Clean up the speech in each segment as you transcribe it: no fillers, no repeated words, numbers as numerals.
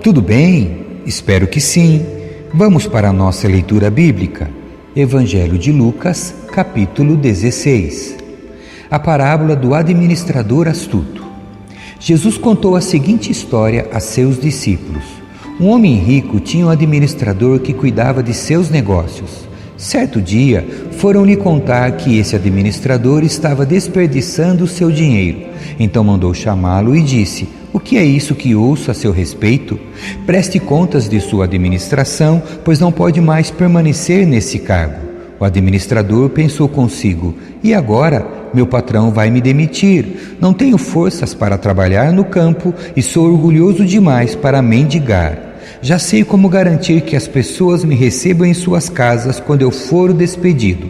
tudo bem? Espero que sim. Vamos para a nossa leitura bíblica. Evangelho de Lucas, capítulo 16. A parábola do administrador astuto. Jesus contou a seguinte história a seus discípulos. Um homem rico tinha um administrador que cuidava de seus negócios. Certo dia, foram-lhe contar que esse administrador estava desperdiçando o seu dinheiro. Então mandou chamá-lo e disse: "O que é isso que ouço a seu respeito? Preste contas de sua administração, pois não pode mais permanecer nesse cargo." O administrador pensou consigo: "E agora? Meu patrão vai me demitir. Não tenho forças para trabalhar no campo e sou orgulhoso demais para mendigar. Já sei como garantir que as pessoas me recebam em suas casas quando eu for despedido."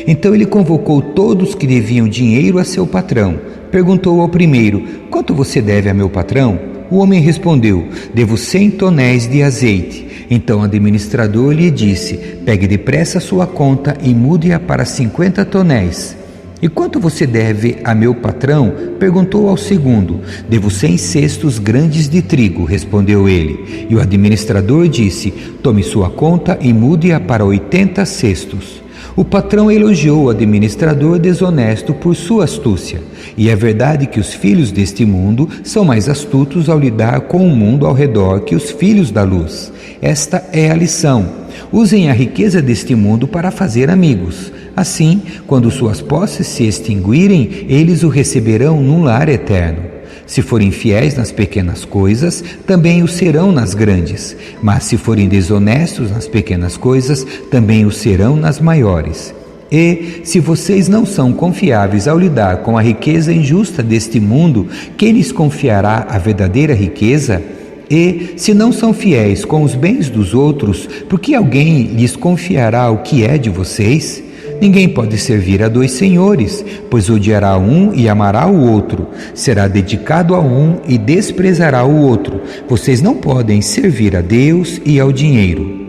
Então ele convocou todos que deviam dinheiro a seu patrão. Perguntou ao primeiro: "Quanto você deve a meu patrão?" O homem respondeu: "Devo 100 tonéis de azeite." Então o administrador lhe disse: "Pegue depressa sua conta e mude-a para 50 tonéis." "E quanto você deve a meu patrão?" perguntou ao segundo. "Devo 100 cestos grandes de trigo", respondeu ele. E o administrador disse: "Tome sua conta e mude-a para 80 cestos." O patrão elogiou o administrador desonesto por sua astúcia. E é verdade que os filhos deste mundo são mais astutos ao lidar com o mundo ao redor que os filhos da luz. Esta é a lição. Usem a riqueza deste mundo para fazer amigos. Assim, quando suas posses se extinguirem, eles o receberão num lar eterno. Se forem fiéis nas pequenas coisas, também o serão nas grandes. Mas se forem desonestos nas pequenas coisas, também o serão nas maiores. E, se vocês não são confiáveis ao lidar com a riqueza injusta deste mundo, quem lhes confiará a verdadeira riqueza? E, se não são fiéis com os bens dos outros, por que alguém lhes confiará o que é de vocês? Ninguém pode servir a 2 senhores, pois odiará um e amará o outro. Será dedicado a um e desprezará o outro. Vocês não podem servir a Deus e ao dinheiro.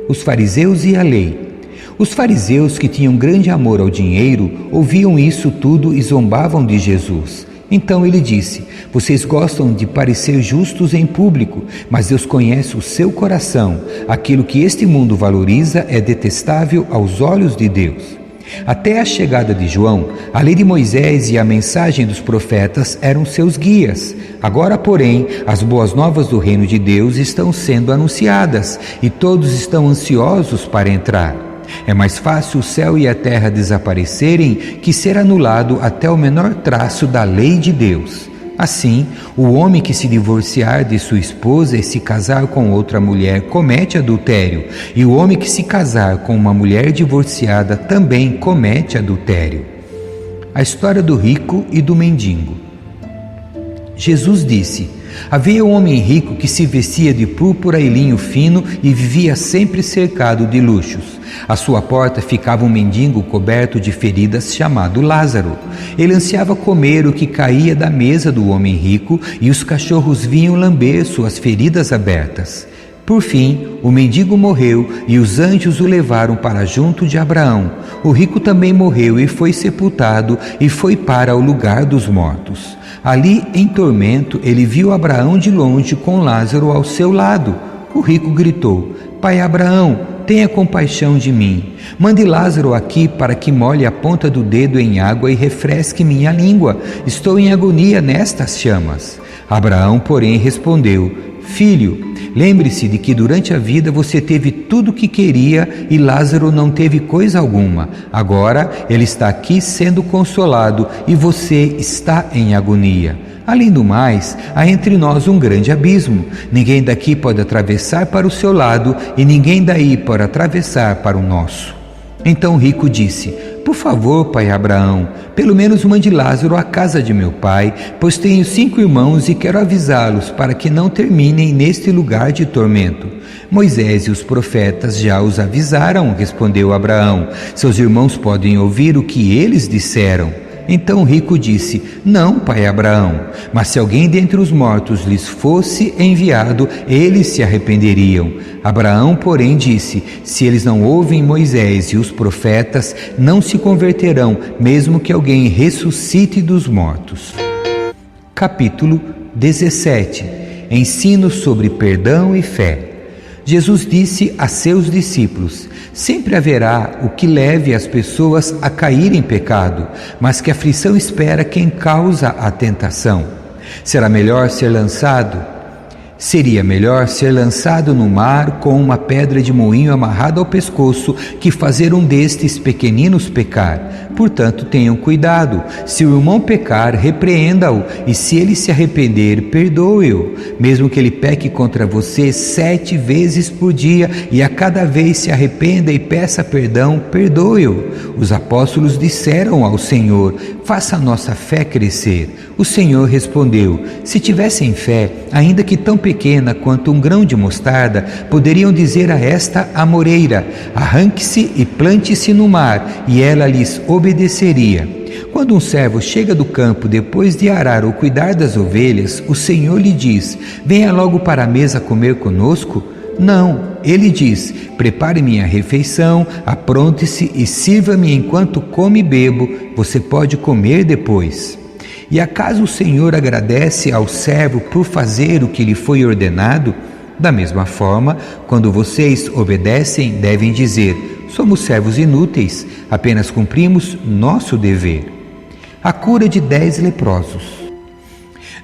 Os fariseus e a lei. Os fariseus, que tinham grande amor ao dinheiro, ouviam isso tudo e zombavam de Jesus. Então ele disse: "Vocês gostam de parecer justos em público, mas Deus conhece o seu coração. Aquilo que este mundo valoriza é detestável aos olhos de Deus." Até a chegada de João, a lei de Moisés e a mensagem dos profetas eram seus guias. Agora, porém, as boas novas do reino de Deus estão sendo anunciadas e todos estão ansiosos para entrar. É mais fácil o céu e a terra desaparecerem que ser anulado até o menor traço da lei de Deus. Assim, o homem que se divorciar de sua esposa e se casar com outra mulher comete adultério, e o homem que se casar com uma mulher divorciada também comete adultério. A história do rico e do mendigo. Jesus disse: "Havia um homem rico que se vestia de púrpura e linho fino e vivia sempre cercado de luxos. À sua porta ficava um mendigo coberto de feridas chamado Lázaro. Ele ansiava comer o que caía da mesa do homem rico e os cachorros vinham lamber suas feridas abertas. Por fim, o mendigo morreu e os anjos o levaram para junto de Abraão. O rico também morreu e foi sepultado e foi para o lugar dos mortos. Ali, em tormento, ele viu Abraão de longe com Lázaro ao seu lado. O rico gritou: "Pai Abraão, tenha compaixão de mim. Mande Lázaro aqui para que molhe a ponta do dedo em água e refresque minha língua. Estou em agonia nestas chamas." Abraão, porém, respondeu: "Filho, lembre-se de que durante a vida você teve tudo o que queria e Lázaro não teve coisa alguma. Agora ele está aqui sendo consolado e você está em agonia. Além do mais, há entre nós um grande abismo. Ninguém daqui pode atravessar para o seu lado e ninguém daí pode atravessar para o nosso." Então o rico disse: "Por favor, pai Abraão, pelo menos mande Lázaro à casa de meu pai, pois tenho 5 irmãos e quero avisá-los para que não terminem neste lugar de tormento." "Moisés e os profetas já os avisaram", respondeu Abraão. "Seus irmãos podem ouvir o que eles disseram." Então o rico disse: "Não, pai Abraão, mas se alguém dentre os mortos lhes fosse enviado, eles se arrependeriam." Abraão, porém, disse: "Se eles não ouvem Moisés e os profetas, não se converterão, mesmo que alguém ressuscite dos mortos." Capítulo 17. ensino sobre perdão e fé. Jesus disse a seus discípulos: sempre haverá o que leve as pessoas a cair em pecado, mas que aflição espera quem causa a tentação. Seria melhor ser lançado no mar com uma pedra de moinho amarrada ao pescoço que fazer um destes pequeninos pecar. Portanto, tenham cuidado. Se o irmão pecar, repreenda-o, e se ele se arrepender, perdoe-o. Mesmo que ele peque contra você 7 vezes por dia, e a cada vez se arrependa e peça perdão, perdoe-o. Os apóstolos disseram ao Senhor: faça a nossa fé crescer. O Senhor respondeu: se tivessem fé, ainda que tão pequena quanto um grão de mostarda, poderiam dizer a esta amoreira: arranque-se e plante-se no mar, e ela lhes obedeceria. Quando um servo chega do campo depois de arar ou cuidar das ovelhas, o Senhor lhe diz: venha logo para a mesa comer conosco? Não, ele diz: prepare minha refeição, apronte-se e sirva-me enquanto como e bebo, você pode comer depois. E acaso o Senhor agradece ao servo por fazer o que lhe foi ordenado? Da mesma forma, quando vocês obedecem, devem dizer: somos servos inúteis, apenas cumprimos nosso dever. A cura de 10 leprosos.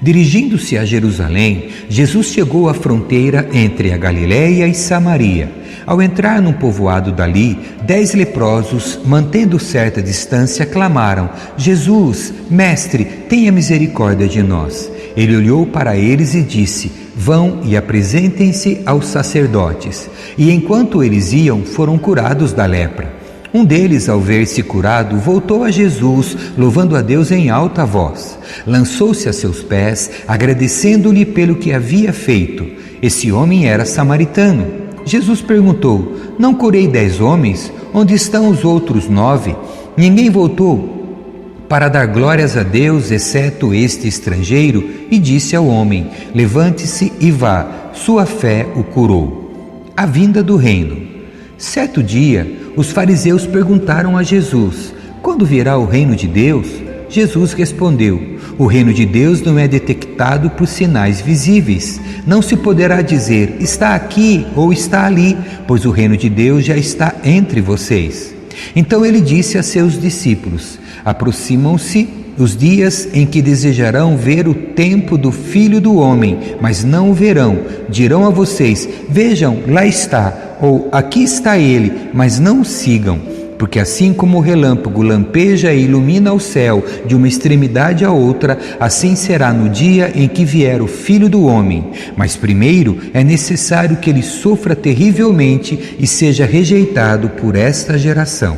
Dirigindo-se a Jerusalém, Jesus chegou à fronteira entre a Galiléia e Samaria. Ao entrar num povoado dali, 10 leprosos, mantendo certa distância, clamaram: Jesus, mestre, tenha misericórdia de nós. Ele olhou para eles e disse: vão e apresentem-se aos sacerdotes. E enquanto eles iam, foram curados da lepra. Um deles, ao ver-se curado, voltou a Jesus, louvando a Deus em alta voz. Lançou-se a seus pés, agradecendo-lhe pelo que havia feito. Esse homem era samaritano. Jesus perguntou: não curei 10 homens? Onde estão os outros 9? Ninguém voltou para dar glórias a Deus, exceto este estrangeiro? E disse ao homem: levante-se e vá, sua fé o curou. A vinda do reino. Certo dia, os fariseus perguntaram a Jesus: quando virá o reino de Deus? Jesus respondeu: o reino de Deus não é detectado por sinais visíveis. Não se poderá dizer: está aqui ou está ali, pois o reino de Deus já está entre vocês. Então ele disse a seus discípulos: aproximam-se os dias em que desejarão ver o tempo do Filho do Homem, mas não o verão. Dirão a vocês: vejam, lá está, ou aqui está ele, mas não o sigam. Porque assim como o relâmpago lampeja e ilumina o céu de uma extremidade à outra, assim será no dia em que vier o Filho do Homem. Mas primeiro é necessário que ele sofra terrivelmente e seja rejeitado por esta geração.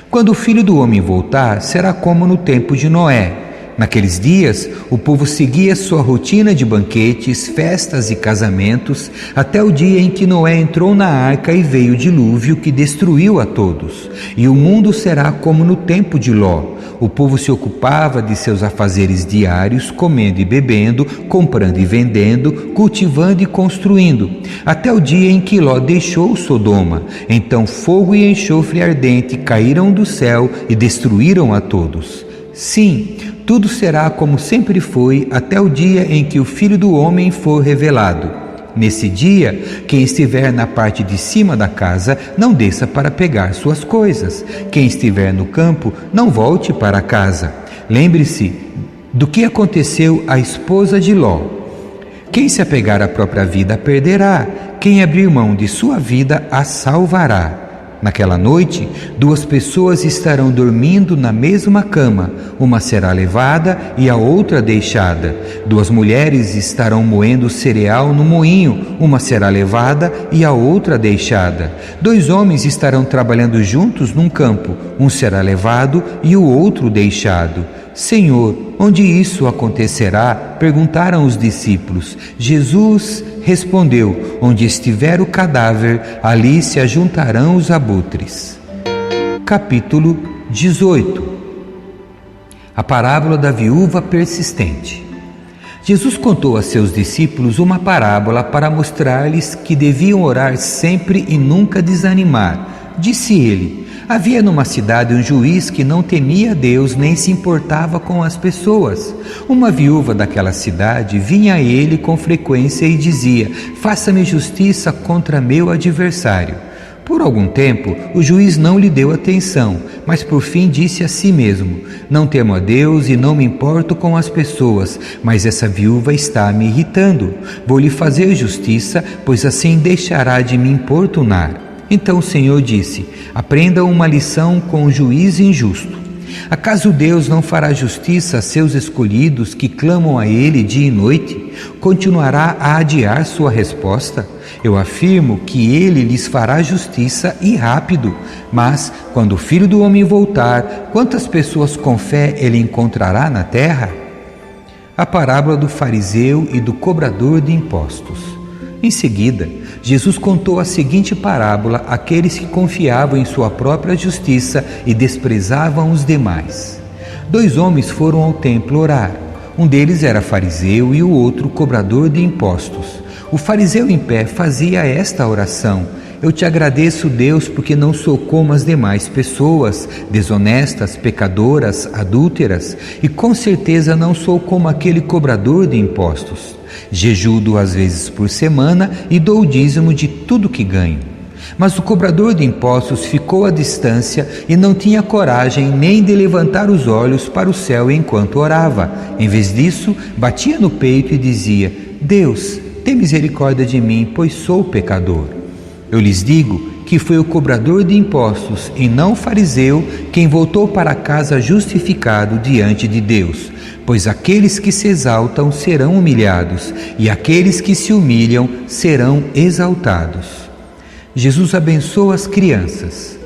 Quando o Filho do Homem voltar, será como no tempo de Noé. Naqueles dias, o povo seguia sua rotina de banquetes, festas e casamentos, até o dia em que Noé entrou na arca e veio o dilúvio que destruiu a todos. E o mundo será como no tempo de Ló. O povo se ocupava de seus afazeres diários, comendo e bebendo, comprando e vendendo, cultivando e construindo, até o dia em que Ló deixou Sodoma. Então fogo e enxofre ardente caíram do céu e destruíram a todos. Sim, tudo será como sempre foi até o dia em que o Filho do Homem for revelado. Nesse dia, quem estiver na parte de cima da casa, não desça para pegar suas coisas. Quem estiver no campo, não volte para casa. Lembre-se do que aconteceu à esposa de Ló. Quem se apegar à própria vida a perderá. Quem abrir mão de sua vida a salvará. Naquela noite, 2 pessoas estarão dormindo na mesma cama. Uma será levada e a outra deixada. 2 mulheres estarão moendo cereal no moinho. Uma será levada e a outra deixada. 2 homens estarão trabalhando juntos num campo. Um será levado e o outro deixado. Senhor, onde isso acontecerá? Perguntaram os discípulos. Jesus respondeu: onde estiver o cadáver, ali se ajuntarão os abutres. Capítulo 18. A parábola da viúva persistente. Jesus contou a seus discípulos uma parábola para mostrar-lhes que deviam orar sempre e nunca desanimar. Disse ele: havia numa cidade um juiz que não temia Deus nem se importava com as pessoas. Uma viúva daquela cidade vinha a ele com frequência e dizia: faça-me justiça contra meu adversário. Por algum tempo, o juiz não lhe deu atenção, mas por fim disse a si mesmo: não temo a Deus e não me importo com as pessoas, mas essa viúva está me irritando. Vou lhe fazer justiça, pois assim deixará de me importunar. Então o Senhor disse: aprenda uma lição com o juiz injusto. Acaso Deus não fará justiça a seus escolhidos que clamam a Ele dia e noite? Continuará a adiar sua resposta? Eu afirmo que Ele lhes fará justiça e rápido. Mas, quando o Filho do Homem voltar, quantas pessoas com fé Ele encontrará na terra? A parábola do fariseu e do cobrador de impostos. Em seguida, Jesus contou a seguinte parábola àqueles que confiavam em sua própria justiça e desprezavam os demais. 2 homens foram ao templo orar. Um deles era fariseu e o outro cobrador de impostos. O fariseu em pé fazia esta oração: eu te agradeço, Deus, porque não sou como as demais pessoas, desonestas, pecadoras, adúlteras, e com certeza não sou como aquele cobrador de impostos. Jejuo 2 vezes por semana e dou o dízimo de tudo que ganho. Mas o cobrador de impostos ficou à distância e não tinha coragem nem de levantar os olhos para o céu enquanto orava. Em vez disso, batia no peito e dizia: Deus, tem misericórdia de mim, pois sou pecador. Eu lhes digo que foi o cobrador de impostos e não o fariseu quem voltou para casa justificado diante de Deus, pois aqueles que se exaltam serão humilhados e aqueles que se humilham serão exaltados. Jesus abençoa as crianças.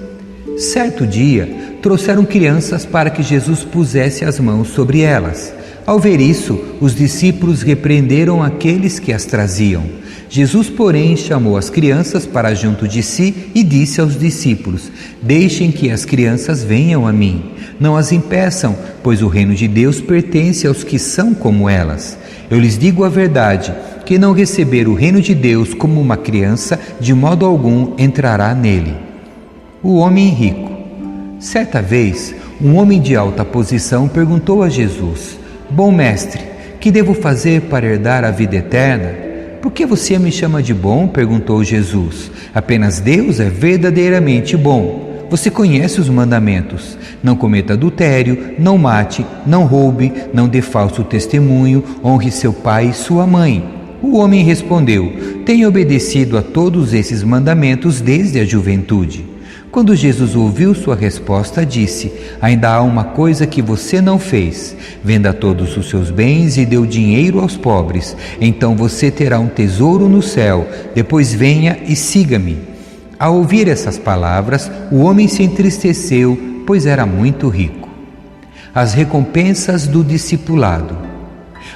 Certo dia, trouxeram crianças para que Jesus pusesse as mãos sobre elas. Ao ver isso, os discípulos repreenderam aqueles que as traziam. Jesus, porém, chamou as crianças para junto de si e disse aos discípulos: deixem que as crianças venham a mim. Não as impeçam, pois o reino de Deus pertence aos que são como elas. Eu lhes digo a verdade: quem não receber o reino de Deus como uma criança, de modo algum entrará nele. O homem rico. Certa vez, um homem de alta posição perguntou a Jesus: bom mestre, que devo fazer para herdar a vida eterna? Por que você me chama de bom? Perguntou Jesus. Apenas Deus é verdadeiramente bom. Você conhece os mandamentos: não cometa adultério, não mate, não roube, não dê falso testemunho, honre seu pai e sua mãe. O homem respondeu: tenho obedecido a todos esses mandamentos desde a juventude. Quando Jesus ouviu sua resposta, disse: ainda há uma coisa que você não fez. Venda todos os seus bens e dê o dinheiro aos pobres. Então você terá um tesouro no céu. Depois venha e siga-me. Ao ouvir essas palavras, o homem se entristeceu, pois era muito rico. As recompensas do discipulado.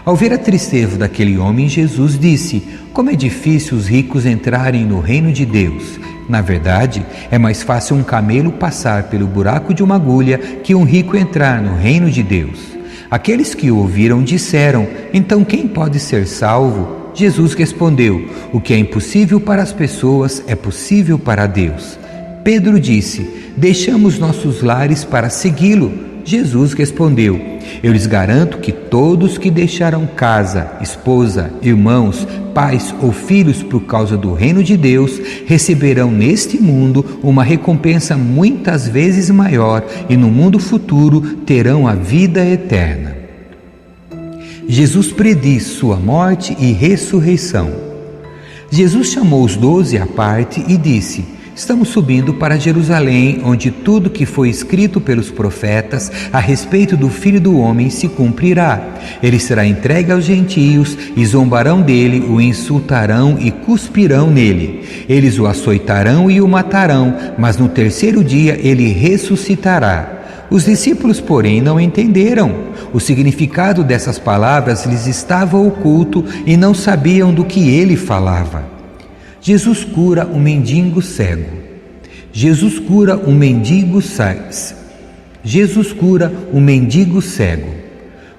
Ao ver a tristeza daquele homem, Jesus disse: como é difícil os ricos entrarem no reino de Deus. Na verdade, é mais fácil um camelo passar pelo buraco de uma agulha que um rico entrar no reino de Deus. Aqueles que o ouviram disseram: então quem pode ser salvo? Jesus respondeu: o que é impossível para as pessoas é possível para Deus. Pedro disse: deixamos nossos lares para segui-lo. Jesus respondeu: eu lhes garanto que todos que deixaram casa, esposa, irmãos, pais ou filhos por causa do reino de Deus, receberão neste mundo uma recompensa muitas vezes maior e no mundo futuro terão a vida eterna. Jesus prediz sua morte e ressurreição. Jesus chamou os 12 à parte e disse: estamos subindo para Jerusalém, onde tudo que foi escrito pelos profetas a respeito do Filho do Homem se cumprirá. Ele será entregue aos gentios e zombarão dele, o insultarão e cuspirão nele. Eles o açoitarão e o matarão, mas no terceiro dia ele ressuscitará. Os discípulos, porém, não entenderam. O significado dessas palavras lhes estava oculto e não sabiam do que ele falava. Jesus cura um mendigo cego. Jesus cura um mendigo cego.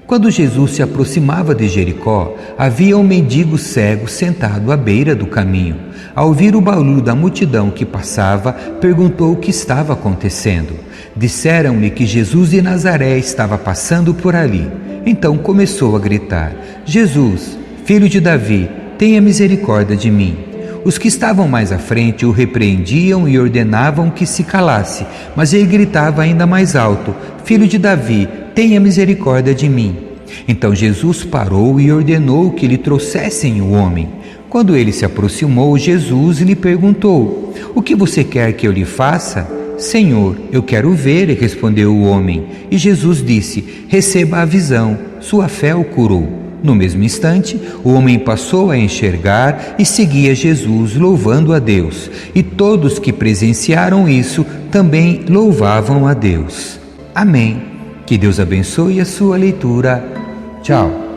Quando Jesus se aproximava de Jericó, havia um mendigo cego sentado à beira do caminho. Ao ouvir o barulho da multidão que passava, perguntou o que estava acontecendo. Disseram-lhe que Jesus de Nazaré estava passando por ali. Então começou a gritar: Jesus, filho de Davi, tenha misericórdia de mim. Os que estavam mais à frente o repreendiam e ordenavam que se calasse, mas ele gritava ainda mais alto: Filho de Davi, tenha misericórdia de mim. Então Jesus parou e ordenou que lhe trouxessem o homem. Quando ele se aproximou, Jesus lhe perguntou: O que você quer que eu lhe faça? Senhor, eu quero ver, respondeu o homem. E Jesus disse: Receba a visão, sua fé o curou. No mesmo instante, o homem passou a enxergar e seguia Jesus, louvando a Deus. E todos que presenciaram isso também louvavam a Deus. Amém. Que Deus abençoe a sua leitura. Tchau.